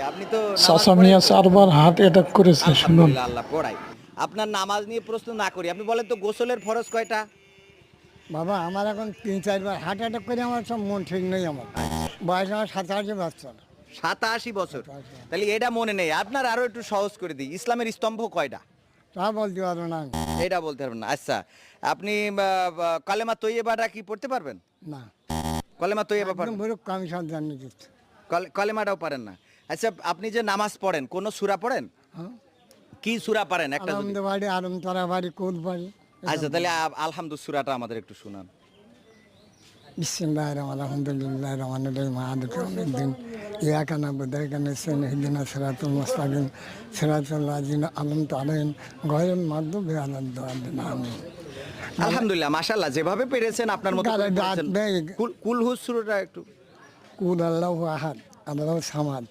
আপনি তো নামাজ চাচা পড়েন মিয়া তো? 4বার হার্ট অ্যাটাক করেছে শুনুন। আলহামদুলিল্লাহ, আল্লাহ পড়াই। আপনার নামাজ নিয়ে প্রশ্ন না করি, আপনি বলেন তো গোসলের ফরজ কয়টা? বাবা আমার এখন 3-4বার হার্ট অ্যাটাক করে আমার সব মন ঠিক নেই আমার। আচ্ছা, বয়স আমার 87 বছর। 87 বছর। 87 তাহলে এটা মনে নেই আপনার, আরো একটু সহজ করে দিই, ইসলামের স্তম্ভ কয়টা? তা বলতে পারবো না আমি। এটা বলতে পারবেন না। আচ্ছা, আপনি কালেমা তৈয়বাটা কি পড়তে পারবেন? না কলেমা তৈয়বা একদম পারবেন? মূর্খ আমি সব জানি দিচ্ছি। কলেমাটাও পারেন না? আচ্ছা, আপনি যে নামাজ পড়েন কোন সূরা পড়েন? হ্যাঁ কি সূরা পারেন একটা যদি? আলমদ বাড়ি আলম তরা বাড়ি কোদ বাড়ি। আচ্ছা, তাহলে আলহামদু সূরাটা আমাদের একটু শুনান। বিসমিল্লাহির রহমানির রহিম আলহামদুলিল্লাহির রহমানির রহিম মালিকি ইয়াউমিদ্দিন ইয়াকা না'বুদু ওয়া ইয়াকা নাস্তাইন ইহদিনাস সিরাতাল মুস্তাকিম সিরাতাল লাযিনা আন'আমতা আলাইহিম গায়রিল মাগদুবি আলাইহিম ওয়ালাদ-দাল্লিন আমিন। আলহামদুলিল্লাহ, মাশাআল্লাহ, যেভাবে পেরেছেন আপনার মতো করে গালে দাঁত পড়েছেন। নেই। কুল হুস সূরাটা একটু। কুল আল্লাহু আহাদ আল্লাহু সামাদ।